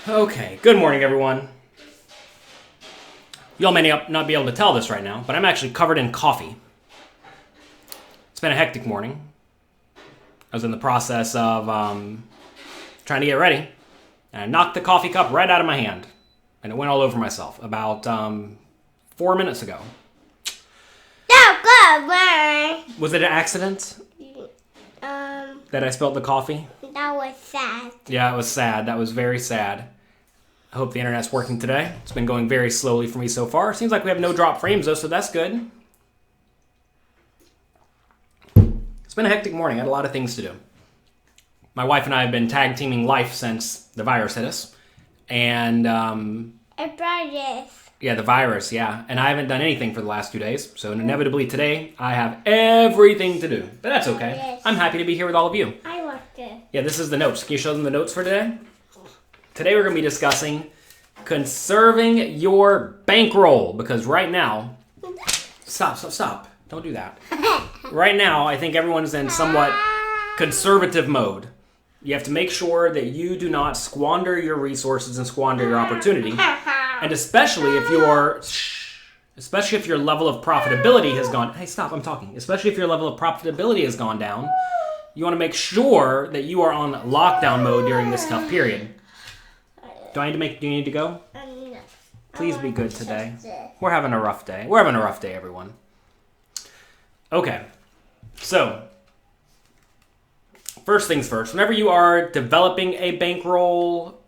Okay, good morning, everyone. Y'all may not be able to tell this right now, but I'm actually covered in coffee. It's been a hectic morning. I was in the process of trying to get ready, and I knocked the coffee cup right out of my hand, and it went all over myself about 4 minutes ago. Was it an accident? That I spilled the coffee? That was sad. Yeah, it was sad. That was very sad. I hope the internet's working today. It's been going very slowly for me so far. Seems like we have no drop frames though, so that's good. It's been a hectic morning. I had a lot of things to do. My wife and I have been tag teaming life since the virus hit us. And, yeah, the virus, yeah. And I haven't done anything for the last 2 days. So inevitably today, I have everything to do. But that's okay. Yes. I'm happy to be here with all of you. I want to. Yeah, this is the notes. Can you show them the notes for today? Today we're going to be discussing conserving your bankroll. Because right now... Stop. Don't do that. Right now, I think everyone's in somewhat conservative mode. You have to make sure that you do not squander your resources and squander your opportunity. And especially if your level of profitability has gone... Hey, stop, I'm talking. Especially if your level of profitability has gone down, you want to make sure that you are on lockdown mode during this tough period. Do you need to go? No. Please be good today. We're having a rough day. We're having a rough day, everyone. Okay. So, first things first. Whenever you are developing a bankroll,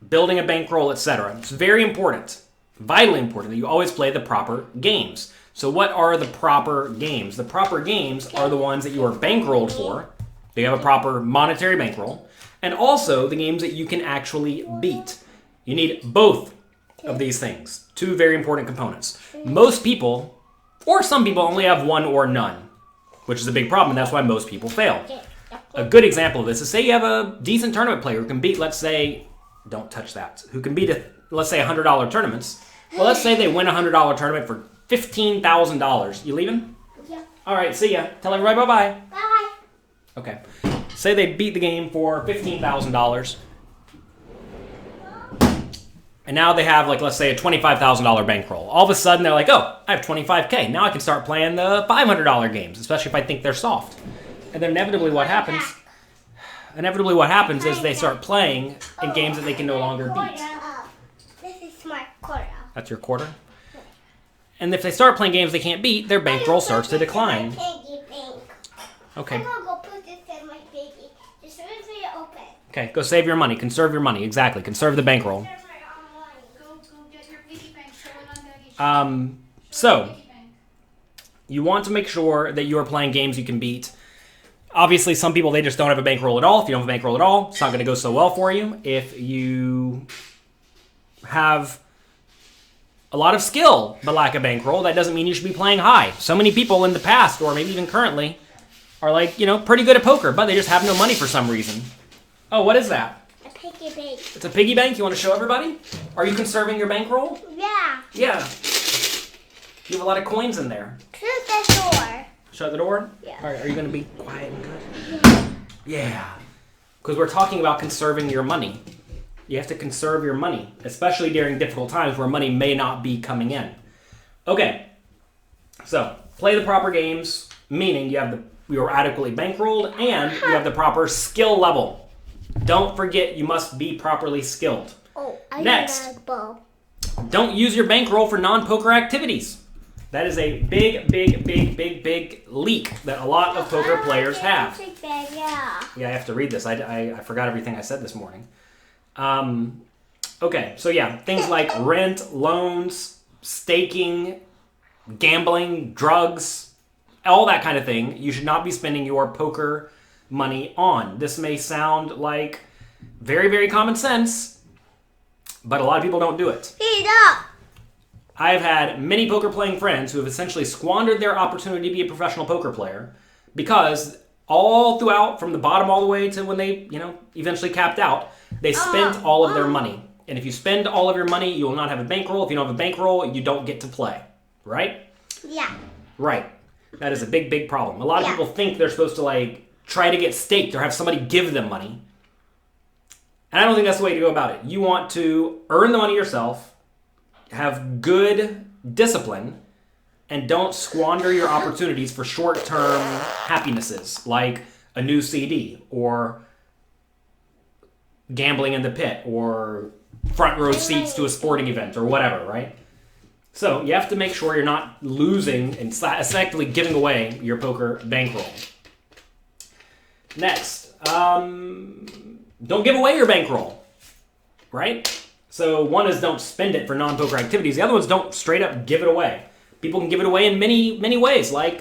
building a bankroll, etc., it's very important, vitally important, that you always play the proper games. So what are the proper games? The proper games are the ones that you are bankrolled for. They have a proper monetary bankroll. And also the games that you can actually beat. You need both of these things. Two very important components. Most people, or some people, only have one or none, which is a big problem, and that's why most people fail. A good example of this is, say you have a decent tournament player who can beat, let's say, don't touch that, who can beat, let's say, $100 tournaments. Well, let's say they win a $100 tournament for $15,000. You leaving? Yeah. All right, see ya. Tell everybody bye-bye. Bye. Okay. Say they beat the game for $15,000. And now they have, like, let's say a $25,000 bankroll. All of a sudden, they're like, oh, I have $25K. Now I can start playing the $500 games, especially if I think they're soft. And then inevitably what happens is they start playing in games that they can no longer beat. This is my quarter. That's your quarter? And if they start playing games they can't beat, their bankroll starts to decline. Okay. I'm going to go put this in my piggy. Just as soon as we open. Okay, go save your money. Conserve your money. Exactly. Conserve the bankroll. So, you want to make sure that you are playing games you can beat. Obviously, some people, they just don't have a bankroll at all. If you don't have a bankroll at all, it's not going to go so well for you. If you have a lot of skill but lack a bankroll, that doesn't mean you should be playing high. So many people in the past, or maybe even currently, are like, pretty good at poker, but they just have no money for some reason. Oh, what is that? A piggy bank. It's a piggy bank? You want to show everybody? Are you conserving your bankroll? Yeah. Yeah. You have a lot of coins in there. Close the door. Shut the door? Yeah. All right, are you going to be quiet and good? Yeah. Because we're talking about conserving your money. You have to conserve your money, especially during difficult times where money may not be coming in. Okay. So, play the proper games, meaning you are adequately bankrolled and you have the proper skill level. Don't forget you must be properly skilled. Oh, I Next. got a ball. Don't use your bankroll for non-poker activities. That is a big leak that a lot of poker players have. Yeah, I have to read this. I forgot everything I said this morning. Okay, so yeah, things like rent, loans, staking, gambling, drugs, all that kind of thing, you should not be spending your poker money on. This may sound like very, very common sense, but a lot of people don't do it. Heat up. I've had many poker playing friends who have essentially squandered their opportunity to be a professional poker player because all throughout, from the bottom all the way to when they, eventually capped out, they spent all of their money. And if you spend all of your money, you will not have a bankroll. If you don't have a bankroll, you don't get to play. Right? Yeah. Right. That is a big problem. A lot of people think they're supposed to try to get staked or have somebody give them money. And I don't think that's the way to go about it. You want to earn the money yourself, have good discipline, and don't squander your opportunities for short-term happinesses like a new CD or gambling in the pit or front row seats to a sporting event or whatever, right? So you have to make sure you're not losing and effectively giving away your poker bankroll. Next, don't give away your bankroll, right? So one is don't spend it for non-poker activities. The other one's don't straight up give it away. People can give it away in many ways, like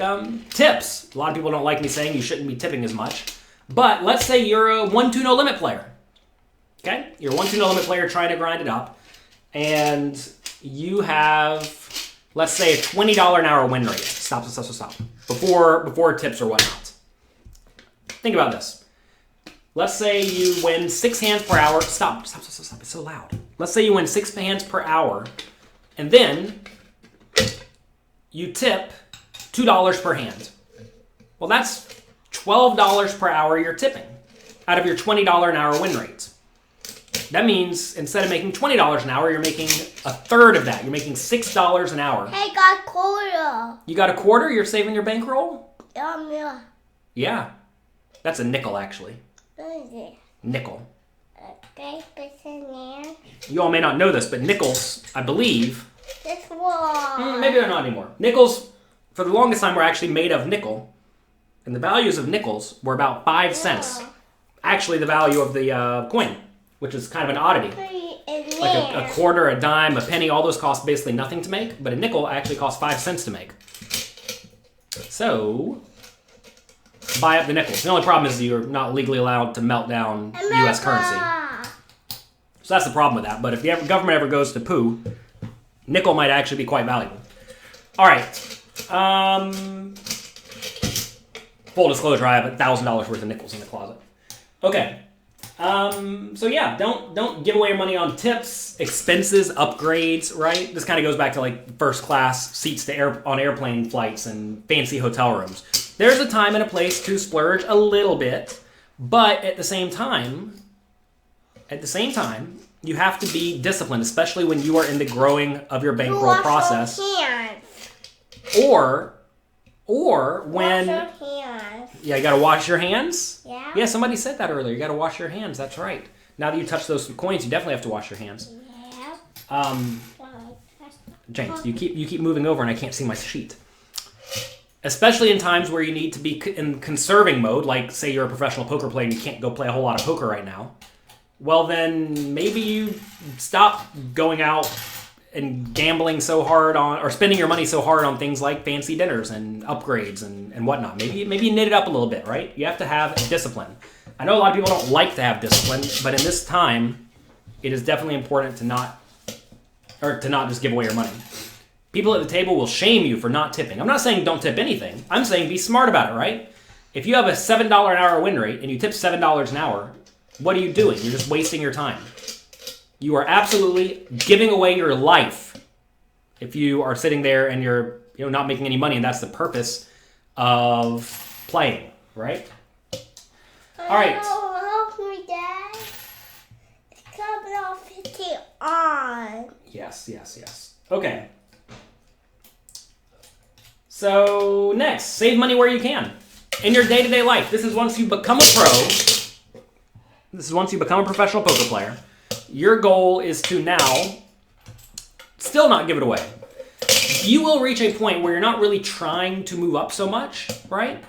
tips. A lot of people don't like me saying you shouldn't be tipping as much. But let's say you're a 1-2 no limit player. Okay? You're a 1-2 no limit player trying to grind it up. And you have, let's say, a $20 an hour win rate. Stop. Before tips or whatnot. Think about this. Let's say you win 6 hands per hour. Stop. It's so loud. Let's say you win 6 hands per hour. And then you tip $2 per hand. Well, that's $12 per hour you're tipping out of your $20 an hour win rate. That means instead of making $20 an hour, you're making a third of that. You're making $6 an hour. Hey, got a quarter. You got a quarter? You're saving your bankroll? Yeah. Yeah. That's a nickel, actually. What is it? Nickel. Okay, put in there. You all may not know this, but nickels, I believe... This one. Maybe they're not anymore. Nickels, for the longest time, were actually made of nickel. And the values of nickels were about 5 cents. Actually, the value of the coin, which is kind of an oddity. Like a quarter, a dime, a penny, all those cost basically nothing to make. But a nickel actually costs 5 cents to make. So, buy up the nickels. The only problem is you're not legally allowed to melt down U.S. currency. So that's the problem with that. But if the government ever goes to poo, nickel might actually be quite valuable. All right. Full disclosure, I have $1,000 worth of nickels in the closet. Okay. So yeah, don't give away your money on tips, expenses, upgrades, right? This kind of goes back to like first class seats to on airplane flights and fancy hotel rooms. There's a time and a place to splurge a little bit, but at the same time, you have to be disciplined, especially when you are in the growing of your bankroll process. Or when... Wash your hands. Yeah, you gotta wash your hands? Yeah. Yeah, somebody said that earlier. You gotta wash your hands, that's right. Now that you touch those coins, you definitely have to wash your hands. Yeah. James, you keep moving over and I can't see my sheet. Especially in times where you need to be in conserving mode, like say you're a professional poker player and you can't go play a whole lot of poker right now. Well, then maybe you stop going out and gambling so hard on, or spending your money so hard on things like fancy dinners and upgrades and whatnot. Maybe you knit it up a little bit, right? You have to have discipline. I know a lot of people don't like to have discipline, but in this time, it is definitely important to not just give away your money. People at the table will shame you for not tipping. I'm not saying don't tip anything. I'm saying be smart about it, right? If you have a $7 an hour win rate and you tip $7 an hour, what are you doing? You're just wasting your time. You are absolutely giving away your life if you are sitting there and you're not making any money, and that's the purpose of playing, right? All right. Help me, Dad. It's coming off it on. Yes. Okay. So next, save money where you can in your day-to-day life. This is once you become a pro. This is once you become a professional poker player. Your goal is to now still not give it away. You will reach a point where you're not really trying to move up so much, right?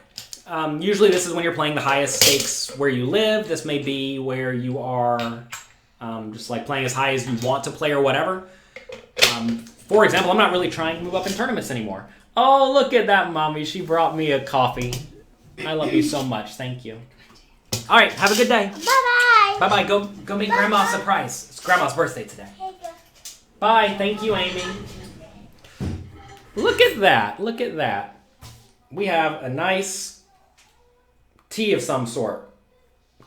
Usually this is when you're playing the highest stakes where you live. This may be where you are just like playing as high as you want to play or whatever. For example, I'm not really trying to move up in tournaments anymore. Oh, look at that, Mommy. She brought me a coffee. I love you so much. Thank you. All right, have a good day. Bye-bye. Bye-bye. Go make Grandma a surprise. It's Grandma's birthday today. Bye. Thank you, Amy. Look at that. We have a nice tea of some sort.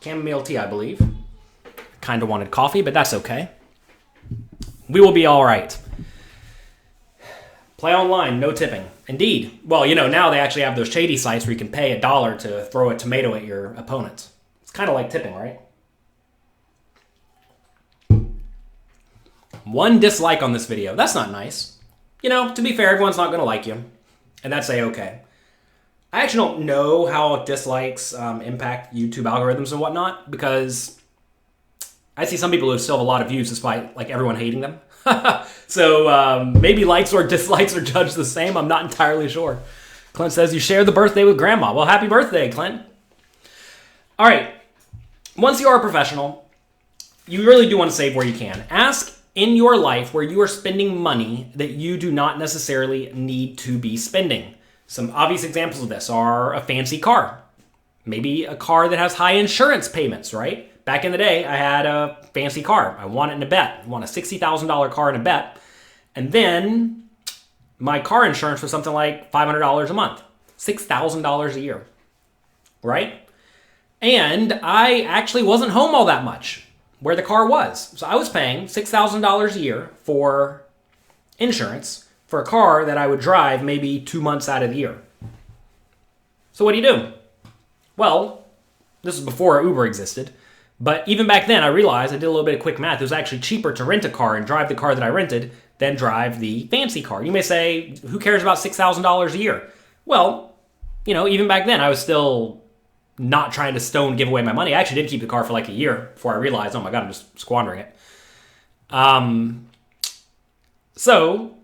Chamomile tea, I believe. Kind of wanted coffee, but that's okay. We will be all right. Play online, no tipping. Indeed. Well, now they actually have those shady sites where you can pay $1 to throw a tomato at your opponent. It's kind of like tipping, right? 1 dislike on this video. That's not nice. You know, to be fair, everyone's not going to like you. And that's A-okay. I actually don't know how dislikes impact YouTube algorithms and whatnot, because I see some people who still have a lot of views despite like everyone hating them. So maybe likes or dislikes are judged the same. I'm not entirely sure. Clint says you share the birthday with grandma. Well, happy birthday, Clint. All right. Once you are a professional, you really do want to save where you can. Ask in your life where you are spending money that you do not necessarily need to be spending. Some obvious examples of this are a fancy car. Maybe a car that has high insurance payments, right? Back in the day, I had a fancy car. I won it in a bet. I won a $60,000 car in a bet. And then my car insurance was something like $500 a month. $6,000 a year, right? And I actually wasn't home all that much where the car was. So I was paying $6,000 a year for insurance for a car that I would drive maybe 2 months out of the year. So what do? Well, this was before Uber existed. But even back then, I realized, I did a little bit of quick math, it was actually cheaper to rent a car and drive the car that I rented than drive the fancy car. You may say, who cares about $6,000 a year? Well, you know, even back then, I was still not trying to stone give away my money. I actually did keep the car for like a year before I realized, oh my God, I'm just squandering it. So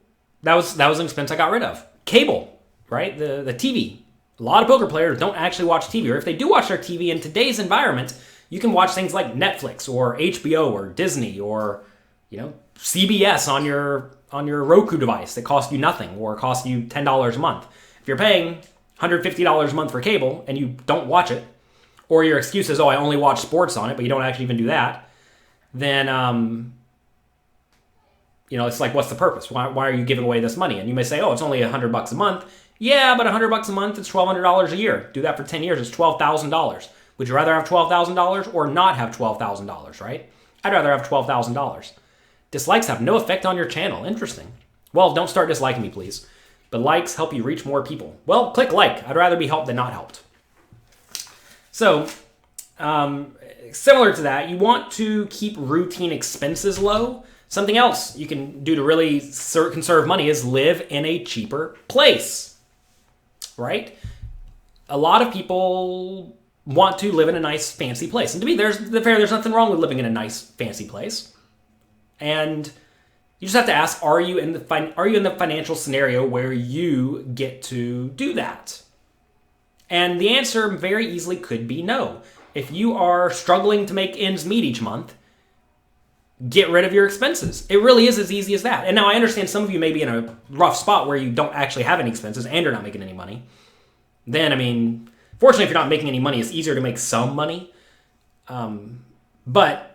that was an expense I got rid of. Cable, right? The TV. A lot of poker players don't actually watch TV, or if they do watch their TV in today's environment, you can watch things like Netflix or HBO or Disney or, you know, CBS on your Roku device that cost you nothing or cost you $10 a month. If you're paying $150 a month for cable and you don't watch it, or your excuse is, oh, I only watch sports on it, but you don't actually even do that, then, you know, it's like, what's the purpose? Why are you giving away this money? And you may say, oh, it's only $100 a month. Yeah, but $100 a month is $1,200 a year. Do that for 10 years, it's $12,000. Would you rather have $12,000 or not have $12,000, right? I'd rather have $12,000. Dislikes have no effect on your channel. Interesting. Well, don't start disliking me, please. But likes help you reach more people. Well, click like. I'd rather be helped than not helped. So, similar to that, you want to keep routine expenses low. Something else you can do to really conserve money is live in a cheaper place, right? A lot of people want to live in a nice, fancy place. And to me, there's nothing wrong with living in a nice, fancy place. And you just have to ask, are you in the financial scenario where you get to do that? And the answer very easily could be no. If you are struggling to make ends meet each month, get rid of your expenses. It really is as easy as that. And now I understand some of you may be in a rough spot where you don't actually have any expenses and you're not making any money. Then, I mean, fortunately, if you're not making any money, it's easier to make some money. But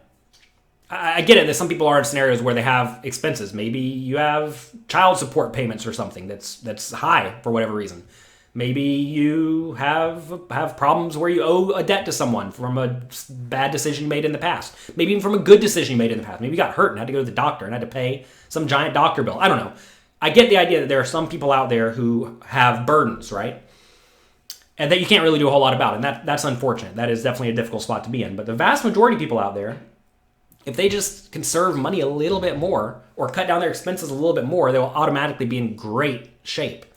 I get it that some people are in scenarios where they have expenses. Maybe you have child support payments or something that's high for whatever reason. Maybe you have problems where you owe a debt to someone from a bad decision you made in the past. Maybe even from a good decision you made in the past. Maybe you got hurt and had to go to the doctor and had to pay some giant doctor bill. I don't know. I get the idea that there are some people out there who have burdens, right? And that you can't really do a whole lot about. And that's unfortunate. That is definitely a difficult spot to be in. But the vast majority of people out there, if they just conserve money a little bit more or cut down their expenses a little bit more, they will automatically be in great shape.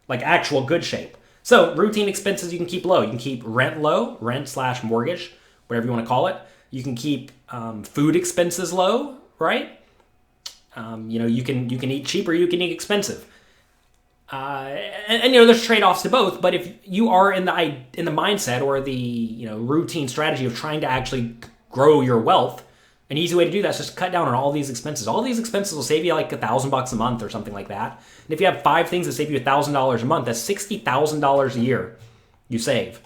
Like actual good shape. So routine expenses you can keep low. You can keep rent low, rent/mortgage, whatever you want to call it. You can keep food expenses low, right? You know, you can eat cheap or you can eat expensive. And you know, there's trade-offs to both. But if you are in the mindset or the routine strategy of trying to actually grow your wealth, an easy way to do that is just cut down on all these expenses. All these expenses will save you like $1,000 a month or something like that. And if you have 5 things that save you $1,000 a month, that's $60,000 a year you save.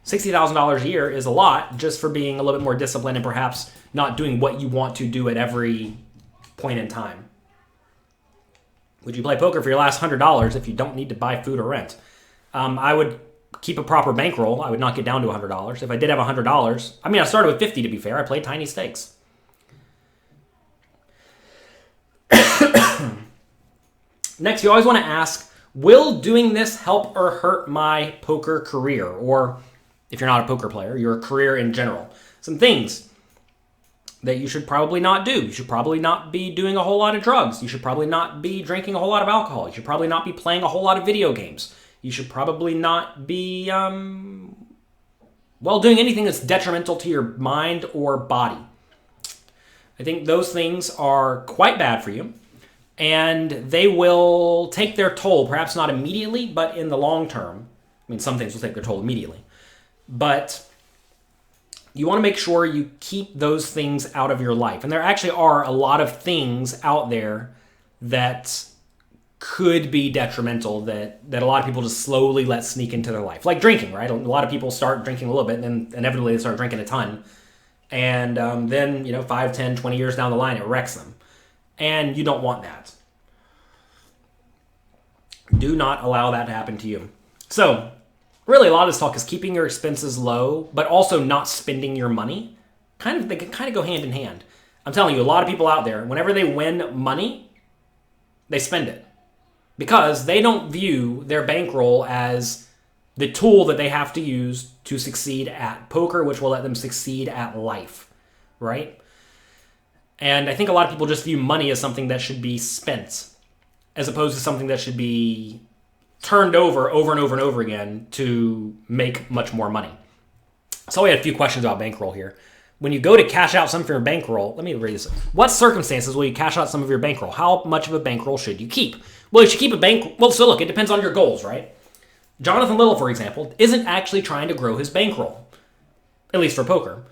$60,000 a year is a lot just for being a little bit more disciplined and perhaps not doing what you want to do at every point in time. Would you play poker for your last $100 if you don't need to buy food or rent? I would keep a proper bankroll. I would not get down to $100. If I did have $100, I mean, I started with 50 to be fair. I played tiny stakes. Next, you always want to ask, will doing this help or hurt my poker career? Or if you're not a poker player, your career in general. Some things. that you should probably not do. You should probably not be doing a whole lot of drugs. You should probably not be drinking a whole lot of alcohol. You should probably not be playing a whole lot of video games. You should probably not be, doing anything that's detrimental to your mind or body. I think those things are quite bad for you, and they will take their toll, perhaps not immediately, but in the long term. I mean, some things will take their toll immediately. But you want to make sure you keep those things out of your life. And there actually are a lot of things out there that could be detrimental that a lot of people just slowly let sneak into their life. Like drinking, right? A lot of people start drinking a little bit, and then inevitably they start drinking a ton. And then, 5, 10, 20 years down the line, it wrecks them. And you don't want that. Do not allow that to happen to you. So, really, a lot of this talk is keeping your expenses low, but also not spending your money. They can kind of go hand in hand. I'm telling you, a lot of people out there, whenever they win money, they spend it. Because they don't view their bankroll as the tool that they have to use to succeed at poker, which will let them succeed at life, right? And I think a lot of people just view money as something that should be spent, as opposed to something that should be turned over and over and over again to make much more money. So we had a few questions about bankroll here. When you go to cash out some of your bankroll, let me read this. What circumstances will you cash out some of your bankroll? How much of a bankroll should you keep? Well, you should keep a bank. Well, so look, it depends on your goals, right? Jonathan Little, for example, isn't actually trying to grow his bankroll, at least for poker.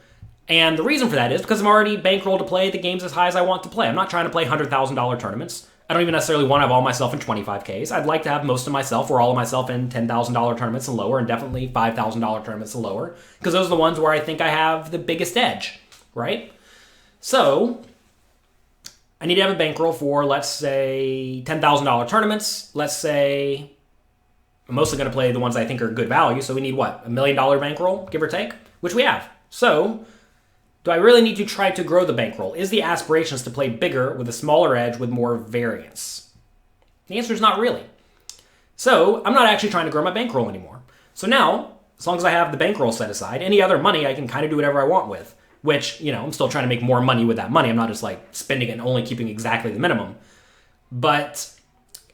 And the reason for that is because I'm already bankrolled to play the games as high as I want to play. I'm not trying to play $100,000 tournaments. I don't even necessarily want to have all myself in 25Ks. I'd like to have most of myself or all of myself in $10,000 tournaments and lower, and definitely $5,000 tournaments and lower, because those are the ones where I think I have the biggest edge, right? So I need to have a bankroll for, let's say, $10,000 tournaments. Let's say I'm mostly going to play the ones I think are good value, so we need what? $1 million bankroll, give or take, which we have. So do I really need to try to grow the bankroll? Is the aspirations to play bigger with a smaller edge with more variance? The answer is not really. So I'm not actually trying to grow my bankroll anymore. So now, as long as I have the bankroll set aside, any other money I can kind of do whatever I want with, which, I'm still trying to make more money with that money. I'm not just like spending it and only keeping exactly the minimum. But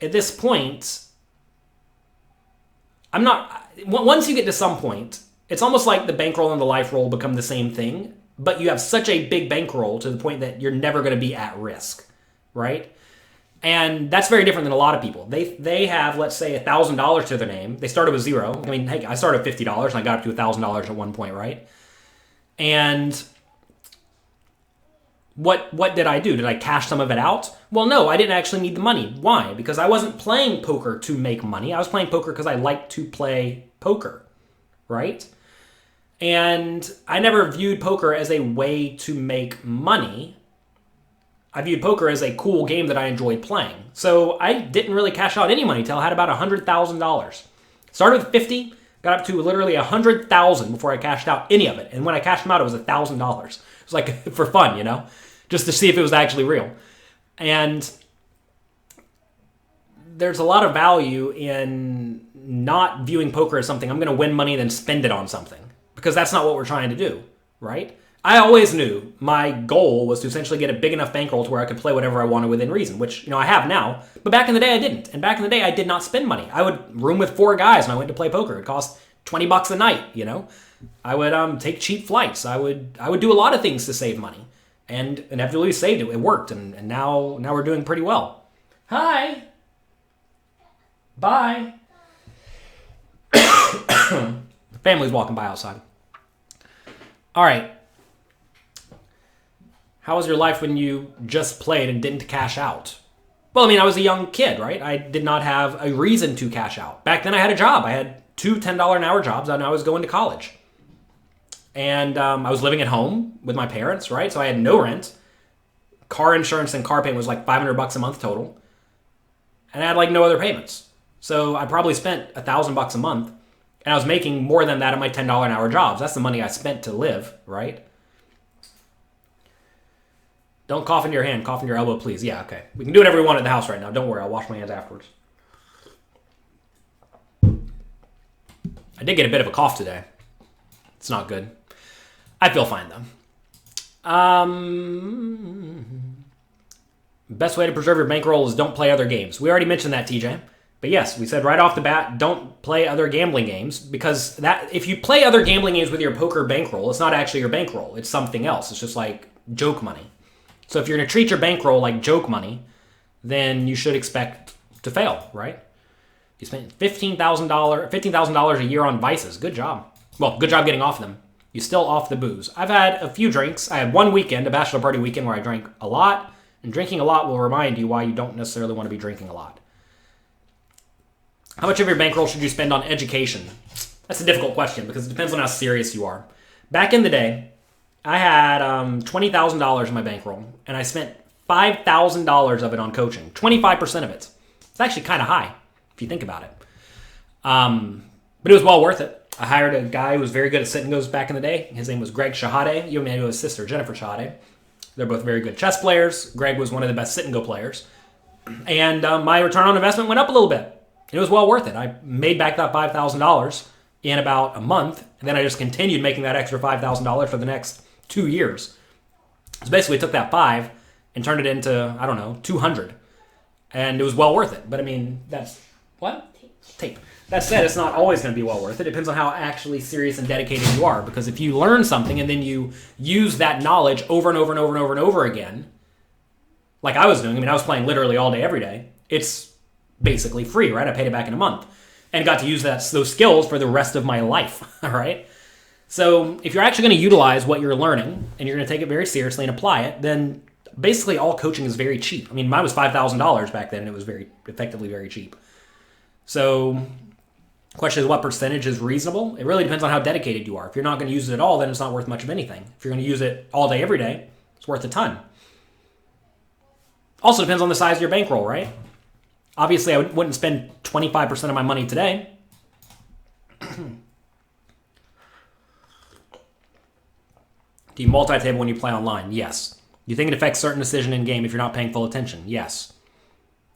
at this point, once you get to some point, it's almost like the bankroll and the life roll become the same thing, but you have such a big bankroll to the point that you're never going to be at risk, right? And that's very different than a lot of people. They have, let's say, $1,000 to their name. They started with zero. I mean, hey, I started with $50 and I got up to $1,000 at one point, right? And what did I do? Did I cash some of it out? Well, no, I didn't actually need the money. Why? Because I wasn't playing poker to make money. I was playing poker because I like to play poker, right? And I never viewed poker as a way to make money. I viewed poker as a cool game that I enjoyed playing. So I didn't really cash out any money until I had about $100,000. Started with 50, got up to literally $100,000 before I cashed out any of it. And when I cashed them out, it was $1,000. It was like for fun, just to see if it was actually real. And there's a lot of value in not viewing poker as something I'm going to win money and then spend it on something, because that's not what we're trying to do, right? I always knew my goal was to essentially get a big enough bankroll to where I could play whatever I wanted within reason, which, I have now. But back in the day, I didn't. And back in the day, I did not spend money. I would room with 4 guys when I went to play poker. It cost $20 a night, I would take cheap flights. I would do a lot of things to save money. And inevitably saved it. It worked. And now we're doing pretty well. Hi. Bye. Family's walking by outside. All right. How was your life when you just played and didn't cash out? Well, I was a young kid, right? I did not have a reason to cash out. Back then I had a job. I had 2 $10 an hour jobs and I was going to college. And I was living at home with my parents, right? So I had no rent. Car insurance and car payment was like $500 a month total. And I had like no other payments. So I probably spent $1,000 a month. And I was making more than that at my $10 an hour jobs. That's the money I spent to live, right? Don't cough into your hand. Cough into your elbow, please. Yeah, okay. We can do whatever we want at the house right now. Don't worry. I'll wash my hands afterwards. I did get a bit of a cough today. It's not good. I feel fine, though. Best way to preserve your bankroll is don't play other games. We already mentioned that, TJ. But yes, we said right off the bat, don't play other gambling games, because that if you play other gambling games with your poker bankroll, it's not actually your bankroll. It's something else. It's just like joke money. So if you're going to treat your bankroll like joke money, then you should expect to fail, right? You spent $15,000 a year on vices. Good job. Well, good job getting off them. You still off the booze. I've had a few drinks. I had one weekend, a bachelor party weekend, where I drank a lot. And drinking a lot will remind you why you don't necessarily want to be drinking a lot. How much of your bankroll should you spend on education? That's a difficult question because it depends on how serious you are. Back in the day, I had $20,000 in my bankroll, and I spent $5,000 of it on coaching. 25% of it. It's actually kind of high if you think about it. But it was well worth it. I hired a guy who was very good at sit and goes back in the day. His name was Greg Shahade. You may know his sister, Jennifer Shahade. They're both very good chess players. Greg was one of the best sit and go players. And my return on investment went up a little bit. It was well worth it. I made back that $5,000 in about a month, and then I just continued making that extra $5,000 for the next 2 years. So basically, took that 5 and turned it into, I don't know, 200, and it was well worth it. But I mean, that's what tape. That said, it's not always going to be well worth it. It depends on how actually serious and dedicated you are. Because if you learn something and then you use that knowledge over and over and over and over and over again, like I was doing. I mean, I was playing literally all day, every day. It's basically free, right? I paid it back in a month and got to use those skills for the rest of my life, all right? So if you're actually going to utilize what you're learning and you're going to take it very seriously and apply it, then basically all coaching is very cheap. I mean, mine was $5,000 back then, and it was effectively very cheap. So the question is, what percentage is reasonable? It really depends on how dedicated you are. If you're not going to use it at all, then it's not worth much of anything. If you're going to use it all day, every day, it's worth a ton. Also depends on the size of your bankroll, right? Obviously, I wouldn't spend 25% of my money today. Do you multi-table when you play online? Yes. Do you think it affects certain decision in game if you're not paying full attention? Yes.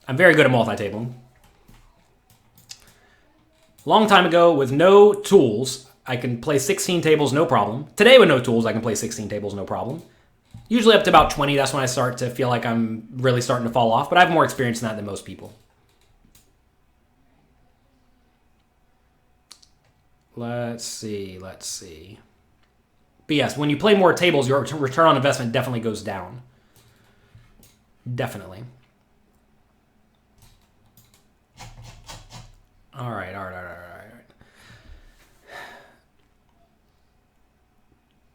I'm very good at multi-tabling. Long time ago, with no tools, I can play 16 tables, no problem. Today, with no tools, I can play 16 tables, no problem. Usually up to about 20, that's when I start to feel like I'm really starting to fall off, but I have more experience in that than most people. Let's see. But yes, when you play more tables, your return on investment definitely goes down. Definitely. All right.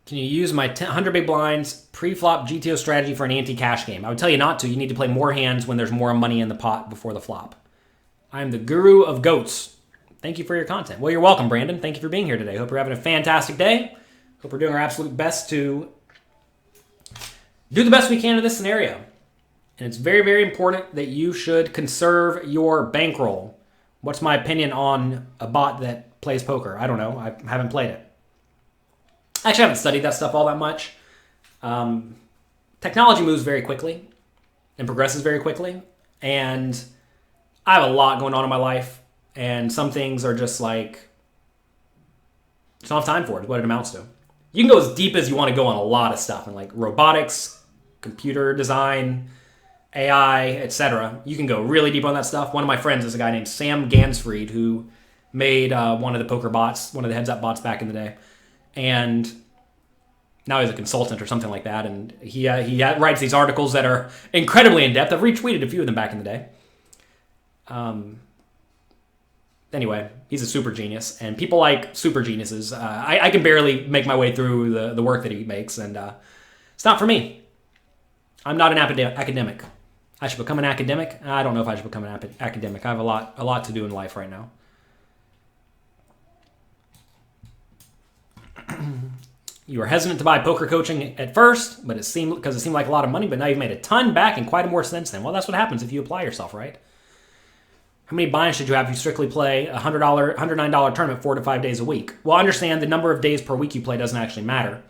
Can you use my 100 big blinds pre-flop GTO strategy for an anti-cash game? I would tell you not to. You need to play more hands when there's more money in the pot before the flop. I am the guru of goats. Thank you for your content. Well, you're welcome, Brandon. Thank you for being here today. Hope you're having a fantastic day. Hope we're doing our absolute best to do the best we can in this scenario. And it's very, very important that you should conserve your bankroll. What's my opinion on a bot that plays poker? I don't know. I haven't played it. I actually haven't studied that stuff all that much. Technology moves very quickly and progresses very quickly. And I have a lot going on in my life. And some things are just like, just don't have time for it, is what it amounts to. You can go as deep as you want to go on a lot of stuff, and like robotics, computer design, AI, etc. You can go really deep on that stuff. One of my friends is a guy named Sam Gansfried, who made one of the poker bots, one of the heads-up bots back in the day. And now he's a consultant or something like that. And he writes these articles that are incredibly in-depth. I've retweeted a few of them back in the day. Anyway, he's a super genius, and people like super geniuses. I can barely make my way through the work that he makes, and it's not for me. I'm not an academic. I should become an academic. I don't know if I should become an academic. I have a lot to do in life right now. You were hesitant to buy poker coaching at first, but it seemed like a lot of money, but now you've made a ton back and quite more since then. Well, that's what happens if you apply yourself, right? How many buy-ins should you have if you strictly play a $109 tournament 4 to 5 days a week? Well, understand the number of days per week you play doesn't actually matter,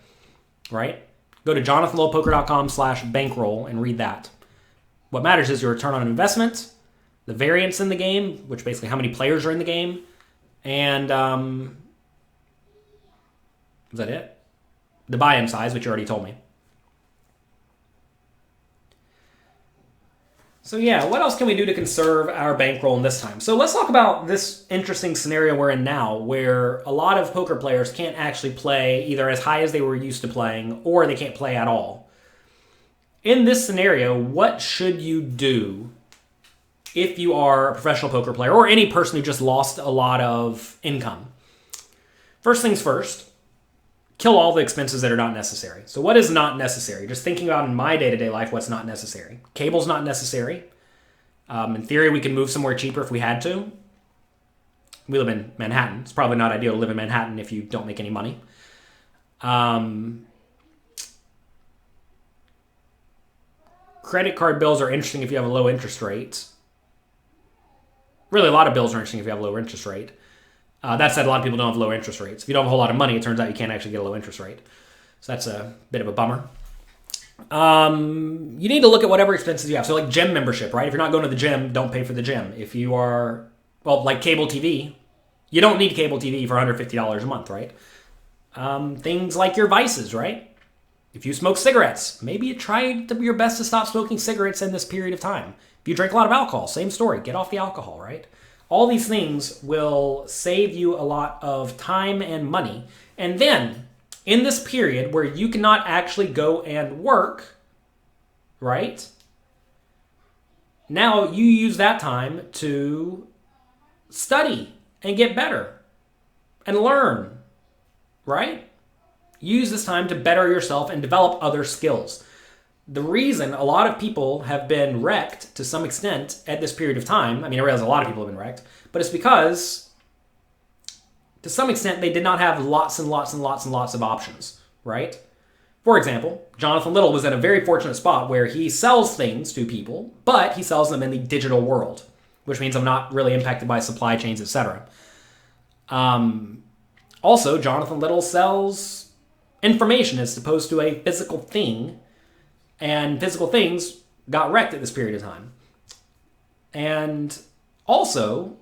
right? Go to jonathanlowpoker.com/bankroll and read that. What matters is your return on investment, the variance in the game, which basically how many players are in the game, and is that it? The buy-in size, which you already told me. So yeah, what else can we do to conserve our bankroll in this time? So let's talk about this interesting scenario we're in now, where a lot of poker players can't actually play either as high as they were used to playing, or they can't play at all. In this scenario, what should you do if you are a professional poker player or any person who just lost a lot of income? First things first, kill all the expenses that are not necessary. So what is not necessary? Just thinking about in my day-to-day life, what's not necessary. Cable's not necessary. In theory, we can move somewhere cheaper if we had to. We live in Manhattan. It's probably not ideal to live in Manhattan if you don't make any money. Credit card bills are interesting if you have a low interest rate. Really, a lot of bills are interesting if you have a lower interest rate. That said, a lot of people don't have low interest rates. If you don't have a whole lot of money, it turns out you can't actually get a low interest rate. So that's a bit of a bummer. You need to look at whatever expenses you have. So like gym membership, right? If you're not going to the gym, don't pay for the gym. If you are, well, like cable TV, you don't need cable TV for $150 a month, right? Things like your vices, right? If you smoke cigarettes, maybe you try your best to stop smoking cigarettes in this period of time. If you drink a lot of alcohol, same story. Get off the alcohol, right? All these things will save you a lot of time and money. And then, in this period where you cannot actually go and work, right? Now you use that time to study and get better and learn, right? Use this time to better yourself and develop other skills. The reason a lot of people have been wrecked to some extent at this period of time, I mean, I realize a lot of people have been wrecked, but it's because to some extent they did not have lots and lots and lots and lots of options, right? For example, Jonathan Little was in a very fortunate spot where he sells things to people, but he sells them in the digital world, which means I'm not really impacted by supply chains, etc. Also, Jonathan Little sells information as opposed to a physical thing, and physical things got wrecked at this period of time. And also,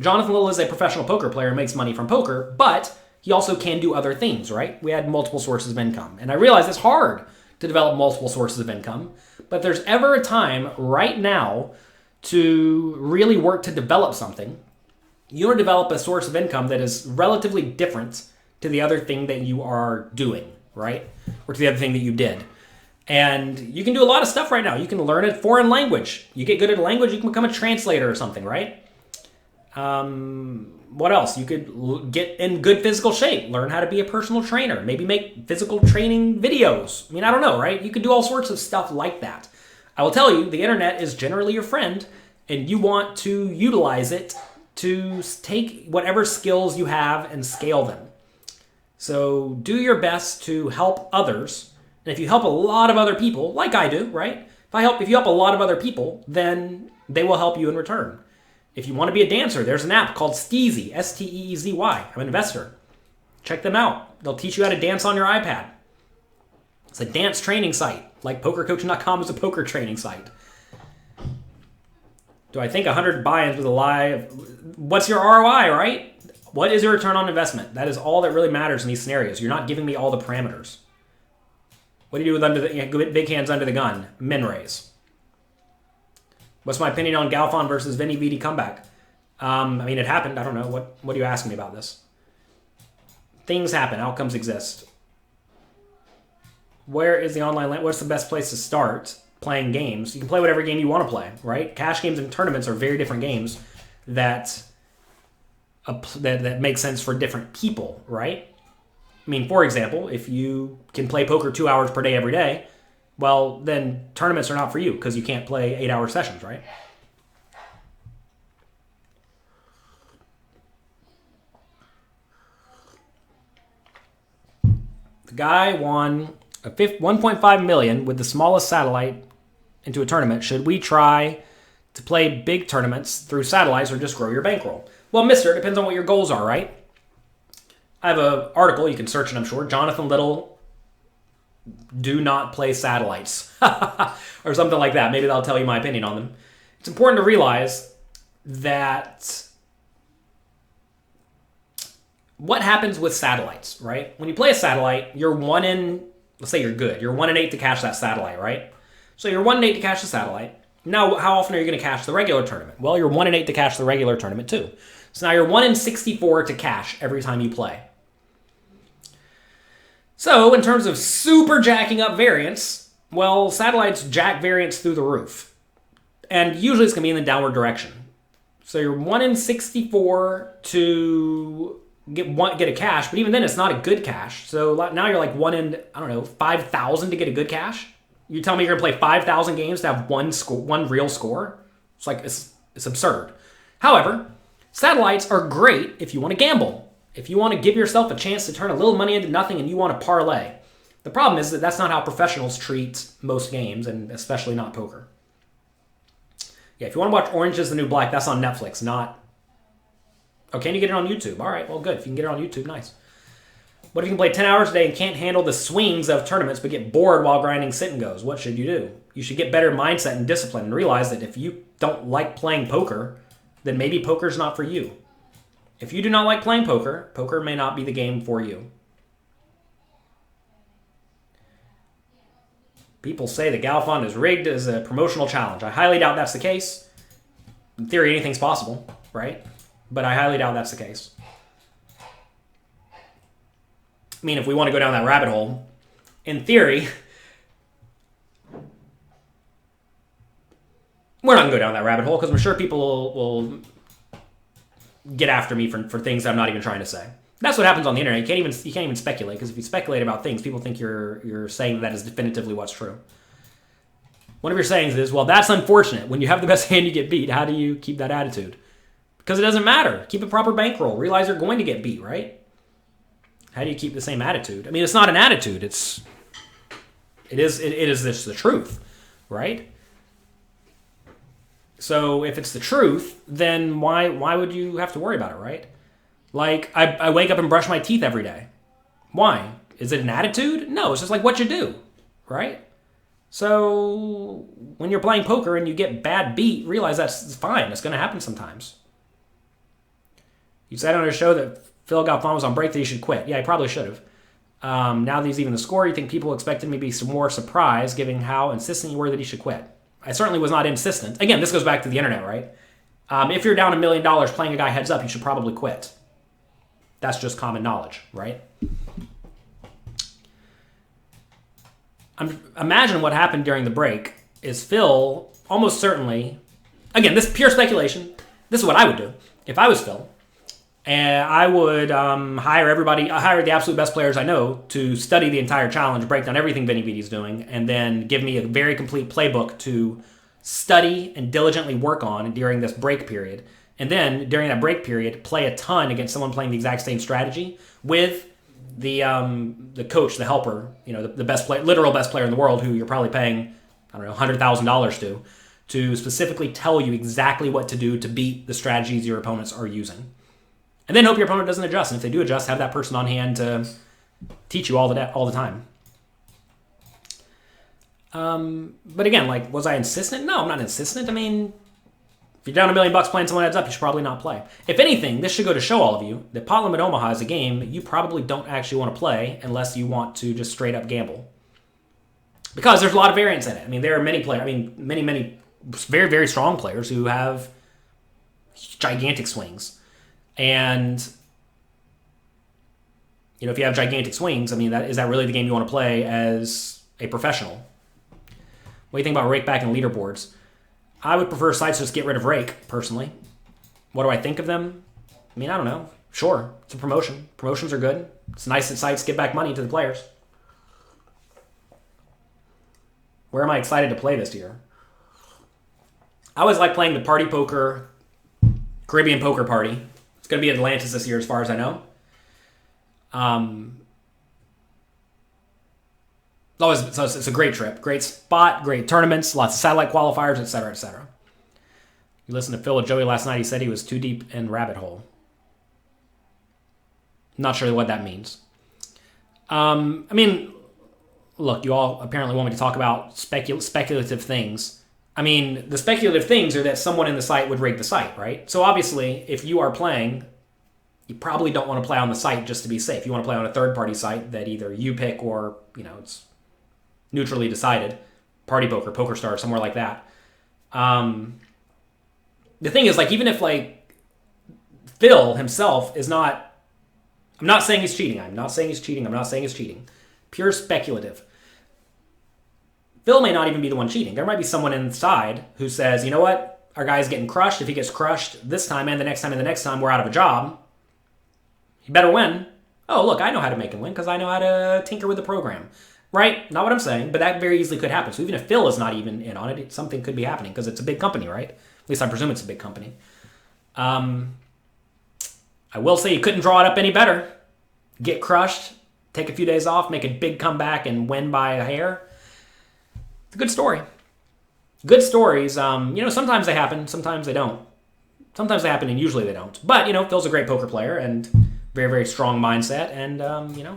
Jonathan Little is a professional poker player and makes money from poker, but he also can do other things, right? We had multiple sources of income. And I realize it's hard to develop multiple sources of income, but if there's ever a time right now to really work to develop something, you want to develop a source of income that is relatively different to the other thing that you are doing, right? Or to the other thing that you did. And you can do a lot of stuff right now. You can learn a foreign language. You get good at a language, you can become a translator or something, right? What else? You could get in good physical shape, learn how to be a personal trainer, maybe make physical training videos. I mean, I don't know, right? You could do all sorts of stuff like that. I will tell you, the internet is generally your friend, and you want to utilize it to take whatever skills you have and scale them. So do your best to help others. And if you help a lot of other people, like I do, right? If you help a lot of other people, then they will help you in return. If you want to be a dancer, there's an app called Steezy, S-T-E-E-Z-Y. I'm an investor. Check them out. They'll teach you how to dance on your iPad. It's a dance training site, like PokerCoaching.com is a poker training site. Do I think 100 buy-ins with a live? What's your ROI, right? What is your return on investment? That is all that really matters in these scenarios. You're not giving me all the parameters. What do you do with big hands under the gun? Min raise. What's my opinion on Galfon versus Vinny VD comeback? I mean, it happened. I don't know. What are you asking me about this? Things happen. Outcomes exist. Where is the online? What's the best place to start playing games? You can play whatever game you want to play, right? Cash games and tournaments are very different games that make sense for different people, right? I mean, for example, if you can play poker 2 hours per day every day, well, then tournaments are not for you because you can't play 8-hour sessions, right? The guy won $1.5 million with the smallest satellite into a tournament. Should we try to play big tournaments through satellites or just grow your bankroll? Well, mister, it depends on what your goals are, right? I have an article, you can search it, I'm sure. Jonathan Little, do not play satellites. Or something like that. Maybe that'll tell you my opinion on them. It's important to realize that what happens with satellites, right? When you play a satellite, you're let's say you're good. You're 1 in 8 to cash that satellite, right? So you're 1 in 8 to cash the satellite. Now, how often are you going to cash the regular tournament? Well, you're 1 in 8 to cash the regular tournament too. So now you're 1 in 64 to cash every time you play. So in terms of super jacking up variance, well, satellites jack variance through the roof. And usually it's going to be in the downward direction. So you're 1 in 64 to get a cash, but even then it's not a good cash. So now you're like 1 in, 5,000 to get a good cash. You tell me you're going to play 5,000 games to have one real score? It's like, it's absurd. However, satellites are great if you want to gamble. If you want to give yourself a chance to turn a little money into nothing and you want to parlay. The problem is that that's not how professionals treat most games, and especially not poker. Yeah, if you want to watch Orange is the New Black, that's on Netflix, not... Oh, can you get it on YouTube? All right, well, good. If you can get it on YouTube, nice. What if you can play 10 hours a day and can't handle the swings of tournaments but get bored while grinding sit and goes? What should you do? You should get better mindset and discipline and realize that if you don't like playing poker, then maybe poker's not for you. If you do not like playing poker, poker may not be the game for you. People say the Galfond is rigged as a promotional challenge. I highly doubt that's the case. In theory, anything's possible, right? But I highly doubt that's the case. I mean, if we want to go down that rabbit hole, in theory, we're not going to go down that rabbit hole because I'm sure people will get after me for things that I'm not even trying to say. That's what happens on the internet. You can't even speculate, because if you speculate about things, people think you're saying that is definitively what's true. One of your sayings is, well, that's unfortunate. When you have the best hand, you get beat. How do you keep that attitude? Because it doesn't matter. Keep a proper bankroll. Realize you're going to get beat, right? How do you keep the same attitude? I mean, it's not an attitude. It is this the truth, right? So if it's the truth, then why would you have to worry about it, right? Like, I wake up and brush my teeth every day. Why? Is it an attitude? No, it's just like what you do, right? So when you're playing poker and you get bad beat, realize that's fine. It's going to happen sometimes. You said on a show that Phil Galfond was on break that he should quit. Yeah, he probably should have. Now that he's even the score, you think people expected me to be some more surprised, given how insistent you were that he should quit. I certainly was not insistent. Again, this goes back to the internet, right? If you're down $1 million playing a guy heads up, you should probably quit. That's just common knowledge, right? Imagine what happened during the break is Phil almost certainly, again, this is pure speculation. This is what I would do if I was Phil. And I would hire the absolute best players I know to study the entire challenge, break down everything Vinny Viti's doing, and then give me a very complete playbook to study and diligently work on during this break period. And then, during that break period, play a ton against someone playing the exact same strategy with the coach, the helper, the best player, literal best player in the world, who you're probably paying, $100,000 to specifically tell you exactly what to do to beat the strategies your opponents are using. And then hope your opponent doesn't adjust. And if they do adjust, have that person on hand to teach you all the time. But again, was I insistent? No, I'm not insistent. I mean, if you're down $1 million playing someone heads up, you should probably not play. If anything, this should go to show all of you that Pot Limit Omaha is a game you probably don't actually want to play unless you want to just straight up gamble. Because there's a lot of variance in it. I mean, there are many players, many very, very strong players who have gigantic swings. And, if you have gigantic swings, I mean, is that really the game you want to play as a professional? What do you think about rake back and leaderboards? I would prefer sites just get rid of rake, personally. What do I think of them? I mean, I don't know. Sure, it's a promotion. Promotions are good. It's nice that sites give back money to the players. Where am I excited to play this year? I always like playing the Party Poker, Caribbean Poker Party. It's going to be in Atlantis this year as far as I know. It's a great trip. Great spot, great tournaments, lots of satellite qualifiers, etc., etc. You listened to Phil with Joey last night. He said he was too deep in rabbit hole. Not sure what that means. I mean, look, you all apparently want me to talk about speculative things. I mean, the speculative things are that someone in the site would rig the site, right? So obviously, if you are playing, you probably don't want to play on the site just to be safe. You want to play on a third-party site that either you pick or, it's neutrally decided. Party Poker, PokerStar, somewhere like that. The thing is, like, even if, like, Phil himself is not... I'm not saying he's cheating. I'm not saying he's cheating. Pure speculative. Phil may not even be the one cheating. There might be someone inside who says, you know what? Our guy's getting crushed. If he gets crushed this time and the next time and the next time, we're out of a job. He better win. Oh, look, I know how to make him win because I know how to tinker with the program. Right? Not what I'm saying, but that very easily could happen. So even if Phil is not even in on it, something could be happening because it's a big company, right? At least I presume it's a big company. I will say you couldn't draw it up any better. Get crushed, take a few days off, make a big comeback, and win by a hair. It's a good story. Good stories, sometimes they happen, sometimes they don't. Sometimes they happen and usually they don't. But, Phil's a great poker player and very, very strong mindset and,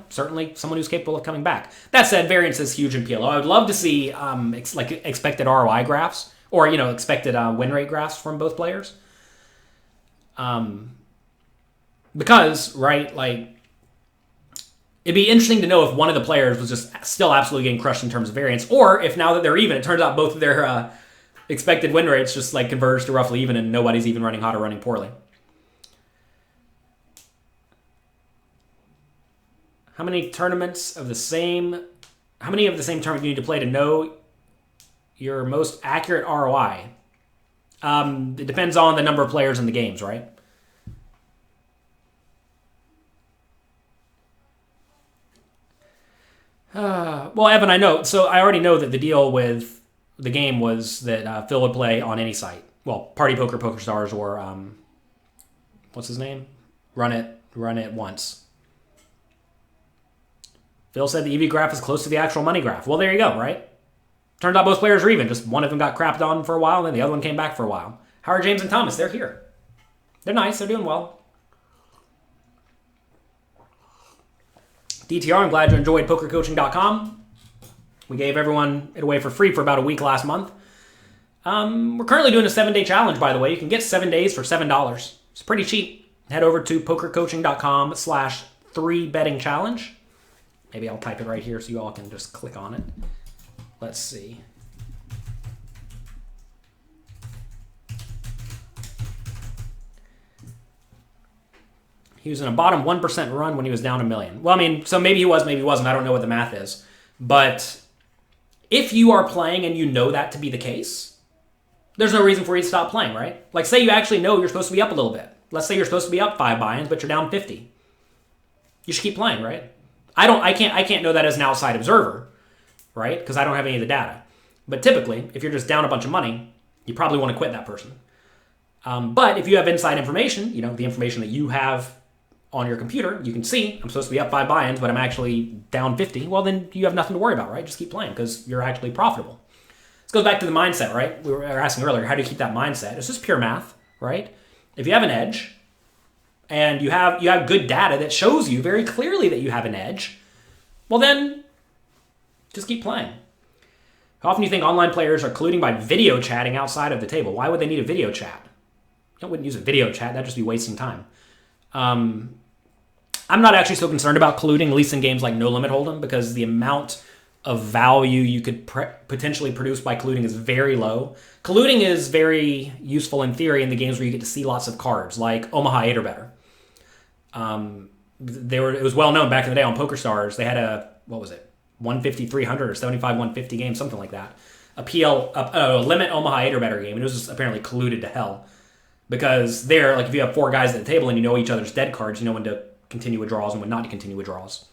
certainly someone who's capable of coming back. That said, variance is huge in PLO. I would love to see expected ROI graphs or, expected win rate graphs from both players. Because, right, like, it'd be interesting to know if one of the players was just still absolutely getting crushed in terms of variance, or if now that they're even, it turns out both of their expected win rates just like converge to roughly even and nobody's even running hot or running poorly. How many of the same tournament you need to play to know your most accurate ROI? It depends on the number of players in the games, right? Well, Evan, I know. So I already know that the deal with the game was that Phil would play on any site. Well, Party Poker, PokerStars, or what's his name? Run it once. Phil said the EV graph is close to the actual money graph. Well, there you go, right? Turned out both players are even. Just one of them got crapped on for a while, and then the other one came back for a while. Howard, James, and Thomas, they're here. They're nice. They're doing well. DTR, I'm glad you enjoyed PokerCoaching.com. We gave everyone it away for free for about a week last month. We're currently doing a 7-day challenge, by the way. You can get 7 days for $7. It's pretty cheap. Head over to PokerCoaching.com/3betting-challenge. Maybe I'll type it right here so you all can just click on it. Let's see. He was in a bottom 1% run when he was down $1 million. Well, I mean, so maybe he was, maybe he wasn't. I don't know what the math is. But if you are playing and you know that to be the case, there's no reason for you to stop playing, right? Like, say you actually know you're supposed to be up a little bit. Let's say you're supposed to be up 5 buy-ins, but you're down 50. You should keep playing, right? I can't know that as an outside observer, right? Because I don't have any of the data. But typically, if you're just down a bunch of money, you probably want to quit that person. But if you have inside information, the information that you have on your computer, you can see I'm supposed to be up 5 buy-ins, but I'm actually down 50. Well, then you have nothing to worry about, right? Just keep playing because you're actually profitable. This goes back to the mindset, right? We were asking earlier, how do you keep that mindset? It's just pure math, right? If you have an edge and you have good data that shows you very clearly that you have an edge, well then just keep playing. How often do you think online players are colluding by video chatting outside of the table? Why would they need a video chat? I wouldn't use a video chat. That'd just be wasting time. I'm not actually so concerned about colluding, at least in games like No Limit Hold'em, because the amount of value you could potentially produce by colluding is very low. Colluding is very useful in theory in the games where you get to see lots of cards, like Omaha 8 or better. It was well known back in the day on PokerStars. They had a 150-300 or 75-150 game, something like that. A limit Omaha 8 or better game, and it was just apparently colluded to hell. Because there, like if you have 4 guys at the table and you know each other's dead cards, you know when to continue withdrawals and when not to continue withdrawals.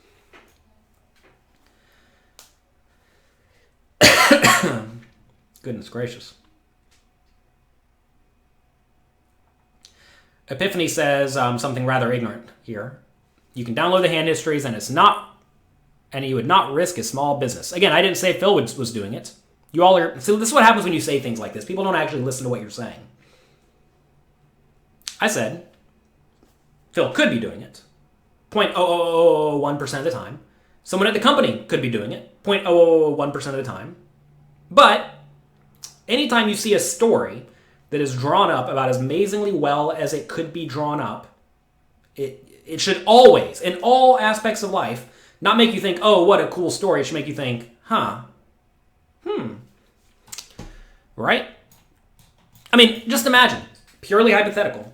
Goodness gracious. Epiphany says something rather ignorant here. You can download the hand histories and you would not risk a small business. Again, I didn't say Phil was doing it. You all are. So this is what happens when you say things like this. People don't actually listen to what you're saying. I said Phil could be doing it 0.0001% of the time. Someone at the company could be doing it 0.0001% of the time. But anytime you see a story that is drawn up about as amazingly well as it could be drawn up, it should always, in all aspects of life, not make you think, oh, what a cool story. It should make you think, right? I mean, just imagine, purely hypothetical,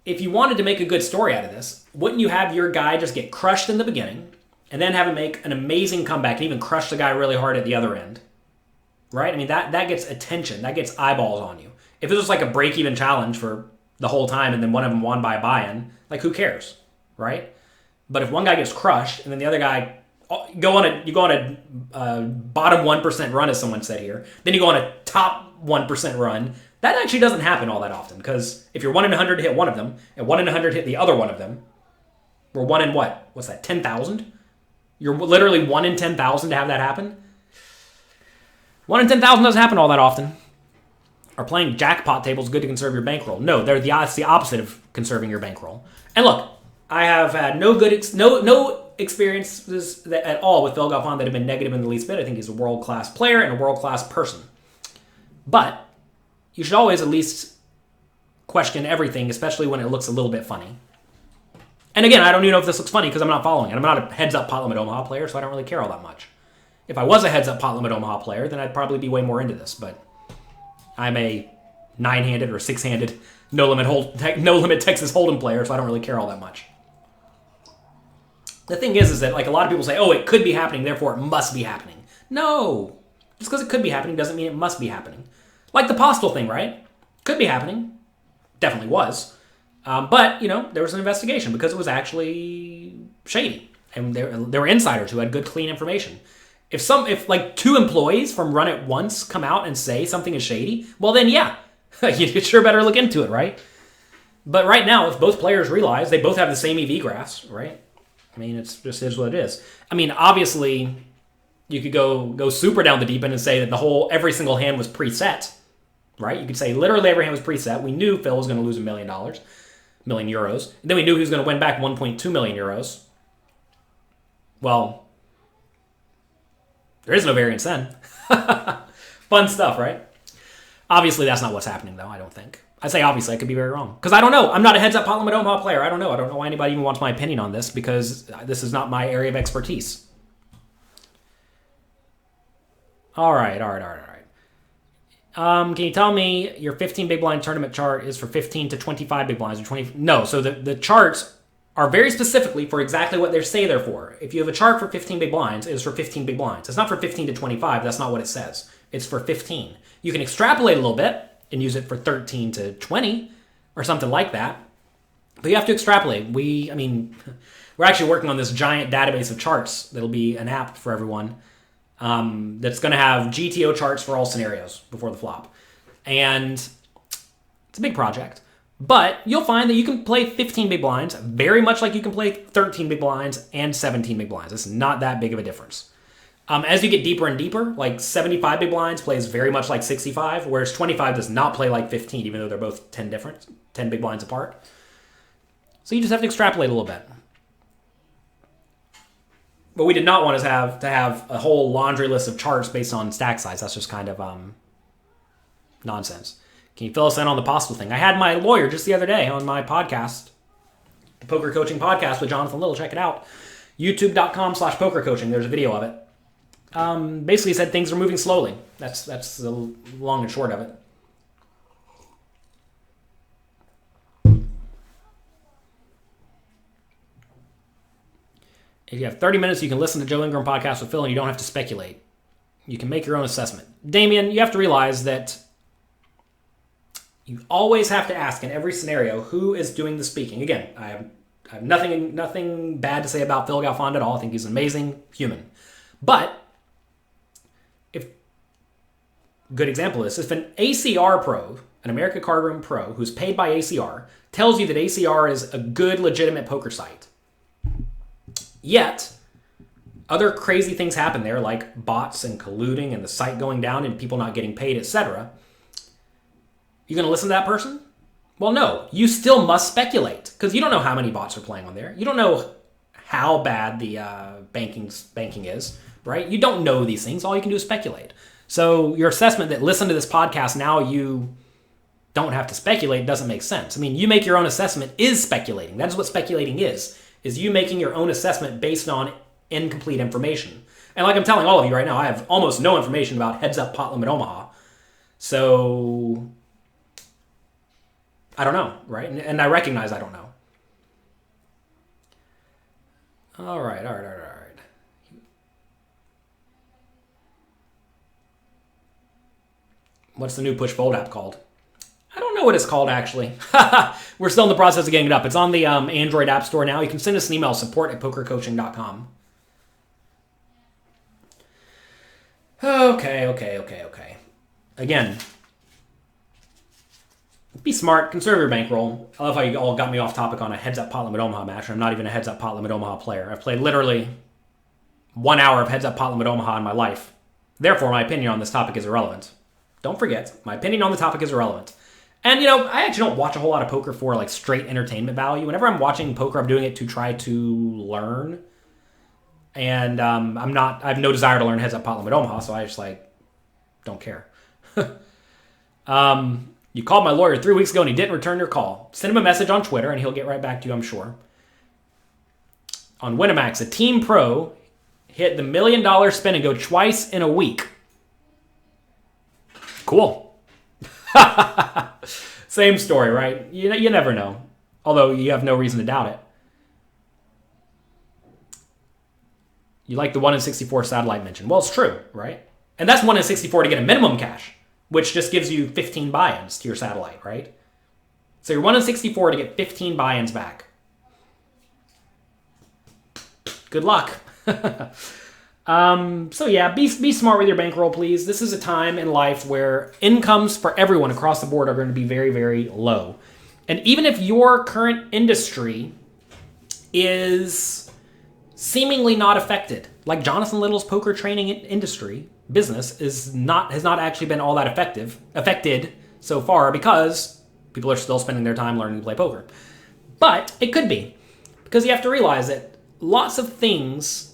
if you wanted to make a good story out of this, wouldn't you have your guy just get crushed in the beginning and then have him make an amazing comeback and even crush the guy really hard at the other end? Right? I mean, that gets attention. That gets eyeballs on you. If it was like a break-even challenge for the whole time and then one of them won by a buy-in, like who cares? Right? But if one guy gets crushed and then the other guy, you go on a bottom 1% run, as someone said here, then you go on a top 1% run, that actually doesn't happen all that often, because if you're 1 in 100 to hit one of them, and 1 in 100 hit the other one of them, we're 1 in what? What's that, 10,000? You're literally 1 in 10,000 to have that happen? 1 in 10,000 doesn't happen all that often. Are playing jackpot tables good to conserve your bankroll? No, it's the opposite of conserving your bankroll. And look, I have had no experiences at all with Phil Galfond that have been negative in the least bit. I think he's a world-class player and a world-class person. But you should always at least question everything, especially when it looks a little bit funny. And again, I don't even know if this looks funny because I'm not following it. I'm not a heads-up pot limit Omaha player, so I don't really care all that much. If I was a heads-up pot limit Omaha player, then I'd probably be way more into this. But I'm a 9-handed or 6-handed no-limit Texas Hold'em player, so I don't really care all that much. The thing is that like a lot of people say, oh, it could be happening, therefore it must be happening. No. Just because it could be happening doesn't mean it must be happening. Like the postal thing, right? Could be happening. Definitely was. But, there was an investigation because it was actually shady. And there were insiders who had good, clean information. If like 2 employees from Run It Once come out and say something is shady, well then, yeah. You sure better look into it, right? But right now, if both players realize they both have the same EV graphs, right? I mean, it's just is what it is. I mean, obviously, you could go super down the deep end and say that every single hand was preset, right? You could say literally every hand was preset. We knew Phil was going to lose $1 million, million euros. And then we knew he was going to win back 1.2 million euros. Well, there is no variance then. Fun stuff, right? Obviously, that's not what's happening, though, I don't think. I say obviously, I could be very wrong. Because I don't know. I'm not a heads-up pot limit Omaha player. I don't know. I don't know why anybody even wants my opinion on this, because this is not my area of expertise. All right. Can you tell me your 15 big blind tournament chart is for 15 to 25 big blinds or 20? No. So the charts are very specifically for exactly what they say they're for. If you have a chart for 15 big blinds, it is for 15 big blinds. It's not for 15 to 25. That's not what it says. It's for 15. You can extrapolate a little bit and use it for 13 to 20 or something like that. But you have to extrapolate. We're actually working on this giant database of charts that'll be an app for everyone that's going to have GTO charts for all scenarios before the flop. And it's a big project. But you'll find that you can play 15 big blinds very much like you can play 13 big blinds and 17 big blinds. It's not that big of a difference. As you get deeper and deeper, like 75 big blinds plays very much like 65, whereas 25 does not play like 15, even though they're both 10 big blinds apart. So you just have to extrapolate a little bit. What we did not want is to have a whole laundry list of charts based on stack size. That's just kind of nonsense. Can you fill us in on the possible thing? I had my lawyer just the other day on my podcast, the Poker Coaching Podcast with Jonathan Little. Check it out. YouTube.com/PokerCoaching. There's a video of it. Basically said things are moving slowly. That's the long and short of it. If you have 30 minutes, you can listen to Joe Ingram podcast with Phil, and you don't have to speculate. You can make your own assessment. Damien, you have to realize that you always have to ask in every scenario who is doing the speaking. Again, I have nothing bad to say about Phil Galfond at all. I think he's an amazing human. But good example is if an ACR pro, an America Card Room pro, who's paid by ACR, tells you that ACR is a good, legitimate poker site, yet other crazy things happen there, like bots and colluding and the site going down and people not getting paid, etc., you going to listen to that person? Well, no. You still must speculate, because you don't know how many bots are playing on there. You don't know how bad the banking is, right? You don't know these things. All you can do is speculate. So your assessment that listen to this podcast, now you don't have to speculate, doesn't make sense. I mean, you make your own assessment is speculating. That's what speculating is you making your own assessment based on incomplete information. And like I'm telling all of you right now, I have almost no information about Heads Up Pot Limit Omaha. So I don't know, right? And I recognize I don't know. All right. What's the new push fold app called? I don't know what it's called, actually. We're still in the process of getting it up. It's on the Android App Store now. You can send us an email, support@pokercoaching.com. Okay. Again, be smart. Conserve your bankroll. I love how you all got me off topic on a heads-up pot limit Omaha match. I'm not even a heads-up pot limit Omaha player. I've played literally 1 hour of heads-up pot limit Omaha in my life. Therefore, my opinion on this topic is irrelevant. Don't forget, my opinion on the topic is irrelevant. And, I actually don't watch a whole lot of poker for, like, straight entertainment value. Whenever I'm watching poker, I'm doing it to try to learn. And I have no desire to learn heads-up pot limit Omaha, so I just, don't care. You called my lawyer 3 weeks ago and he didn't return your call. Send him a message on Twitter and he'll get right back to you, I'm sure. On Winamax, a team pro hit the $1 million spin and go twice in a week. Cool. Same story, right? You never know. Although you have no reason to doubt it. You like the 1 in 64 satellite mention. Well, it's true, right? And that's 1 in 64 to get a minimum cash, which just gives you 15 buy-ins to your satellite, right? So you're 1 in 64 to get 15 buy-ins back. Good luck. So yeah, be smart with your bankroll, please. This is a time in life where incomes for everyone across the board are going to be very, very low. And even if your current industry is seemingly not affected, like Jonathan Little's poker training industry business has not actually been all that affected so far because people are still spending their time learning to play poker. But it could be, because you have to realize that lots of things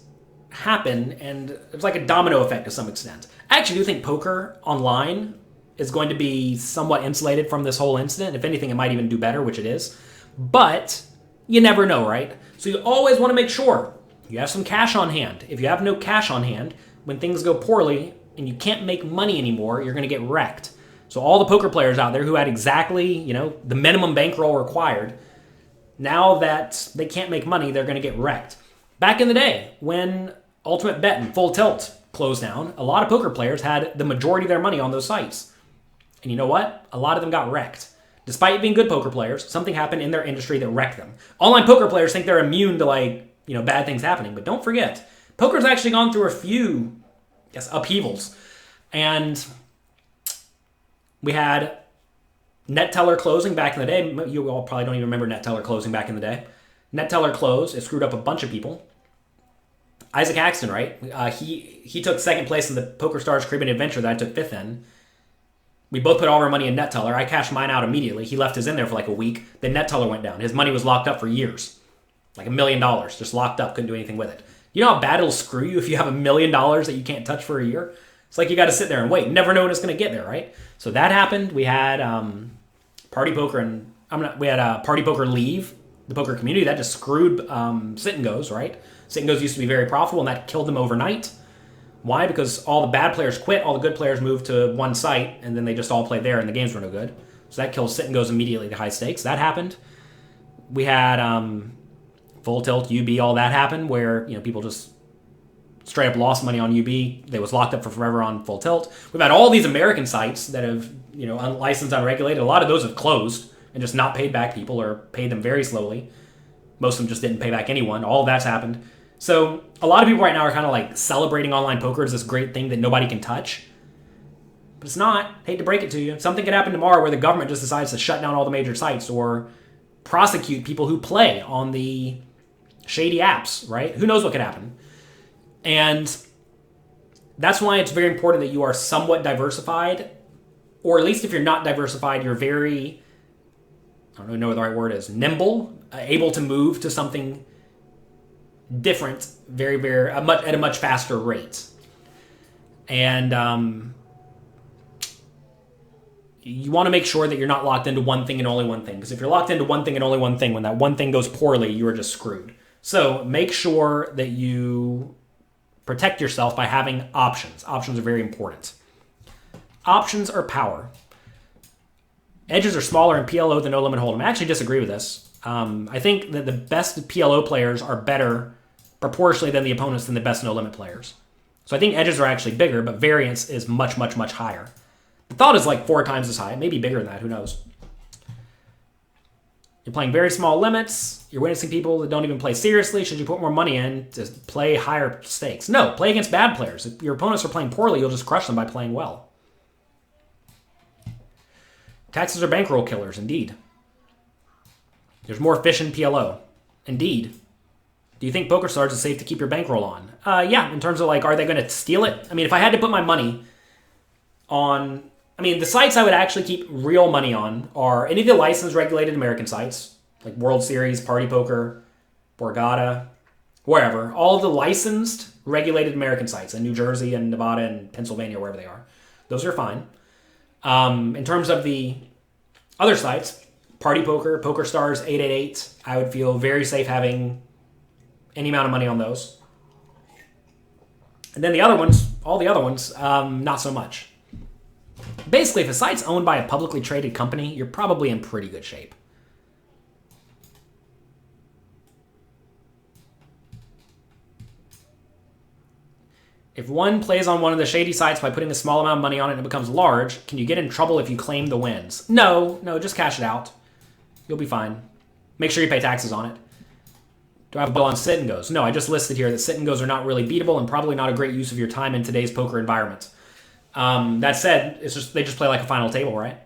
happen, and it's like a domino effect to some extent. I actually do think poker online is going to be somewhat insulated from this whole incident. If anything, it might even do better, which it is. But you never know, right? So you always want to make sure you have some cash on hand. If you have no cash on hand, when things go poorly and you can't make money anymore, you're going to get wrecked. So all the poker players out there who had exactly, the minimum bankroll required, now that they can't make money, they're going to get wrecked. Back in the day, when Ultimate Bet and Full Tilt closed down, a lot of poker players had the majority of their money on those sites. And you know what? A lot of them got wrecked. Despite being good poker players, something happened in their industry that wrecked them. Online poker players think they're immune to bad things happening, but don't forget, poker's actually gone through a few, upheavals. And we had Net Teller closing back in the day. You all probably don't even remember Net Teller closing back in the day. Net Teller closed. It screwed up a bunch of people. Isaac Axton, right? He took second place in the PokerStars Caribbean Adventure that I took fifth in. We both put all our money in Net Teller. I cashed mine out immediately. He left his in there for like a week. Then Net Teller went down. His money was locked up for years. Like $1 million. Just locked up. Couldn't do anything with it. You know how bad it'll screw you if you have $1 million that you can't touch for a year? It's like you got to sit there and wait. Never know when it's going to get there, right? So that happened. We had Party Poker Party Poker leave the poker community. That just screwed Sit and Goes, right? Sit and Goes used to be very profitable, and that killed them overnight. Why? Because all the bad players quit, all the good players moved to one site, and then they just all played there, and the games were no good. So that kills Sit and Goes immediately to high stakes. That happened. We had Full Tilt, UB, all that happened, where people just straight up lost money on UB. They was locked up for forever on Full Tilt. We've had all these American sites that have unlicensed, unregulated. A lot of those have closed and just not paid back people or paid them very slowly. Most of them just didn't pay back anyone. All of that's happened. So a lot of people right now are kind of like celebrating online poker as this great thing that nobody can touch. But it's not. Hate to break it to you. Something could happen tomorrow where the government just decides to shut down all the major sites or prosecute people who play on the shady apps, right? Who knows what could happen? And that's why it's very important that you are somewhat diversified, or at least if you're not diversified, you're very, I don't even know what the right word is, nimble, able to move to something different very, very, at a much faster rate. And you want to make sure that you're not locked into one thing and only one thing. Because if you're locked into one thing and only one thing, when that one thing goes poorly, you are just screwed. So make sure that you protect yourself by having options. Options are very important. Options are power. Edges are smaller in PLO than No Limit Hold'em. I actually disagree with this. I think that the best PLO players are better proportionally than the opponents than the best No Limit players. So I think edges are actually bigger, but variance is much, much, much higher. The thought is like 4 times as high, maybe bigger than that, who knows. You're playing very small limits. You're witnessing people that don't even play seriously. Should you put more money in to play higher stakes? No, play against bad players. If your opponents are playing poorly, you'll just crush them by playing well. Taxes are bankroll killers, indeed. There's more fish in PLO. Indeed. Do you think PokerStars is safe to keep your bankroll on? Yeah, in terms of like, are they going to steal it? I mean, if I had to put my money on... I mean, the sites I would actually keep real money on are any of the licensed regulated American sites, like World Series, Party Poker, Borgata, wherever. All of the licensed regulated American sites in New Jersey and Nevada and Pennsylvania, wherever they are. Those are fine. In terms of the other sites, Party Poker, PokerStars, 888, I would feel very safe having any amount of money on those. And then the other ones, all the other ones, not so much. Basically, if a site's owned by a publicly traded company, you're probably in pretty good shape. If one plays on one of the shady sites by putting a small amount of money on it and it becomes large, can you get in trouble if you claim the wins? No, just cash it out. You'll be fine. Make sure you pay taxes on it. Do I have a bill on sit and goes? No, I just listed here that sit and goes are not really beatable and probably not a great use of your time in today's poker environment. That said, they just play like a final table, right?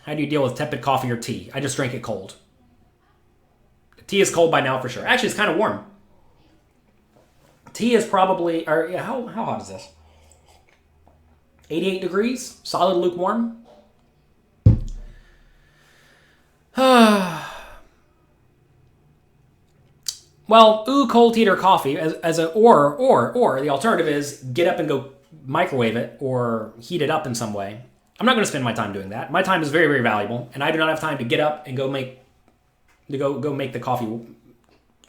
How do you deal with tepid coffee or tea? I just drink it cold. The tea is cold by now for sure. Actually, it's kind of warm. Tea is probably... how hot is this? 88 degrees? Solid lukewarm? Well, cold tea or coffee as a or the alternative is get up and go microwave it or heat it up in some way. I'm not going to spend my time doing that. My time is very, very valuable, and I do not have time to get up and go make the coffee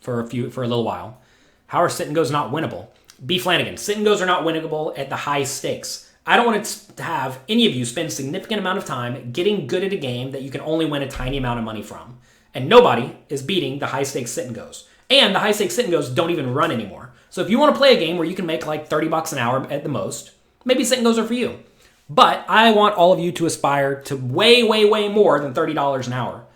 for a little while. How are sit and goes not winnable? B. Flanagan, sit and goes are not winnable at the high stakes. I don't want to have any of you spend significant amount of time getting good at a game that you can only win a tiny amount of money from. And nobody is beating the high stakes sit and goes. And the high stakes sit and goes don't even run anymore. So if you want to play a game where you can make like $30 an hour at the most, maybe sit and goes are for you. But I want all of you to aspire to way, way, way more than $30 an hour.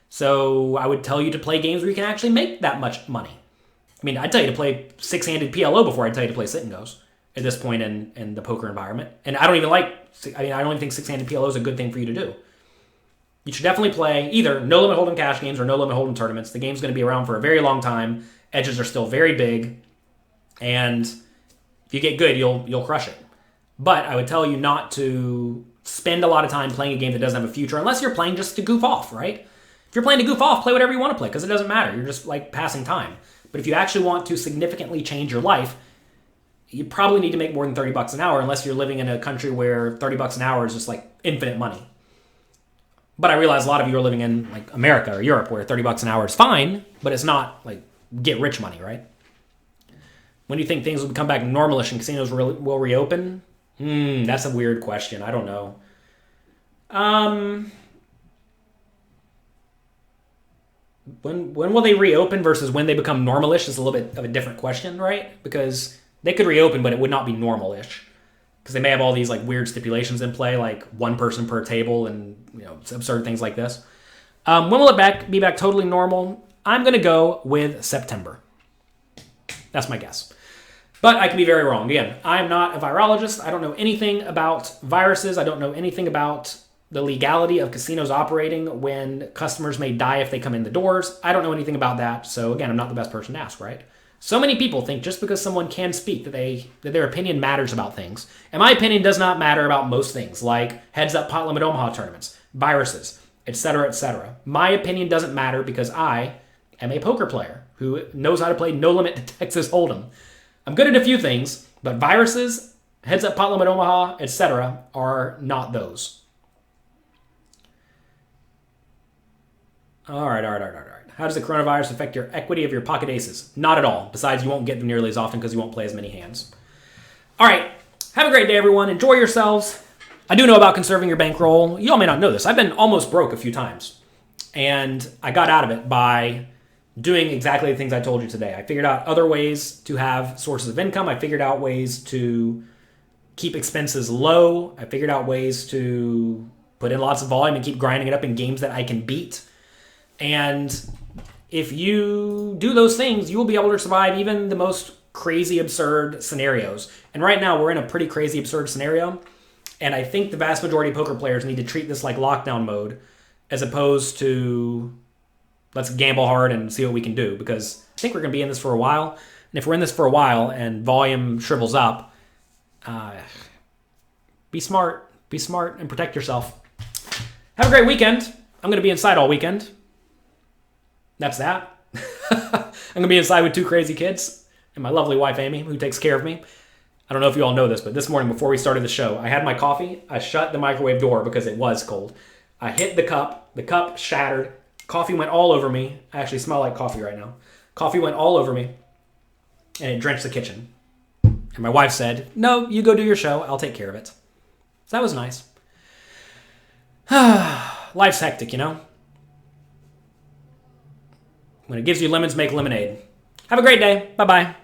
So I would tell you to play games where you can actually make that much money. I mean, I'd tell you to play six-handed PLO before I'd tell you to play sit and goes at this point in the poker environment. And I don't even think six-handed PLO is a good thing for you to do. You should definitely play either No Limit Hold'em cash games or No Limit Hold'em tournaments. The game's going to be around for a very long time. Edges are still very big. And if you get good, you'll crush it. But I would tell you not to spend a lot of time playing a game that doesn't have a future unless you're playing just to goof off, right? If you're playing to goof off, play whatever you want to play because it doesn't matter. You're just like passing time. But if you actually want to significantly change your life, you probably need to make more than $30 an hour unless you're living in a country where $30 an hour is just like infinite money. But I realize a lot of you are living in like America or Europe where $30 an hour is fine, but it's not like get rich money, right? When do you think things will come back normalish and casinos will reopen? That's a weird question. I don't know. When will they reopen versus when they become normalish is a little bit of a different question, right? Because they could reopen, but it would not be normalish. Because they may have all these like weird stipulations in play, like one person per table and absurd things like this. When will it be back totally normal? I'm going to go with September. That's my guess. But I can be very wrong. Again, I'm not a virologist. I don't know anything about viruses. I don't know anything about the legality of casinos operating when customers may die if they come in the doors. I don't know anything about that. So again, I'm not the best person to ask, right? So many people think just because someone can speak that their opinion matters about things. And my opinion does not matter about most things, like heads-up pot limit Omaha tournaments, viruses, etc., etc. My opinion doesn't matter because I am a poker player who knows how to play no-limit Texas Hold'em. I'm good at a few things, but viruses, heads-up pot limit Omaha, etc. are not those. All right. How does the coronavirus affect your equity of your pocket aces? Not at all. Besides, you won't get them nearly as often because you won't play as many hands. All right. Have a great day, everyone. Enjoy yourselves. I do know about conserving your bankroll. You all may not know this. I've been almost broke a few times. And I got out of it by doing exactly the things I told you today. I figured out other ways to have sources of income. I figured out ways to keep expenses low. I figured out ways to put in lots of volume and keep grinding it up in games that I can beat. And if you do those things, you will be able to survive even the most crazy, absurd scenarios. And right now, we're in a pretty crazy, absurd scenario. And I think the vast majority of poker players need to treat this like lockdown mode as opposed to let's gamble hard and see what we can do, because I think we're going to be in this for a while. And if we're in this for a while and volume shrivels up, be smart and protect yourself. Have a great weekend. I'm going to be inside all weekend. That's that. I'm going to be inside with 2 crazy kids and my lovely wife, Amy, who takes care of me. I don't know if you all know this, but this morning before we started the show, I had my coffee. I shut the microwave door because it was cold. I hit the cup. The cup shattered. Coffee went all over me. I actually smell like coffee right now. Coffee went all over me, and it drenched the kitchen. And my wife said, "No, you go do your show. I'll take care of it." So that was nice. Life's hectic, you know? When it gives you lemons, make lemonade. Have a great day. Bye-bye.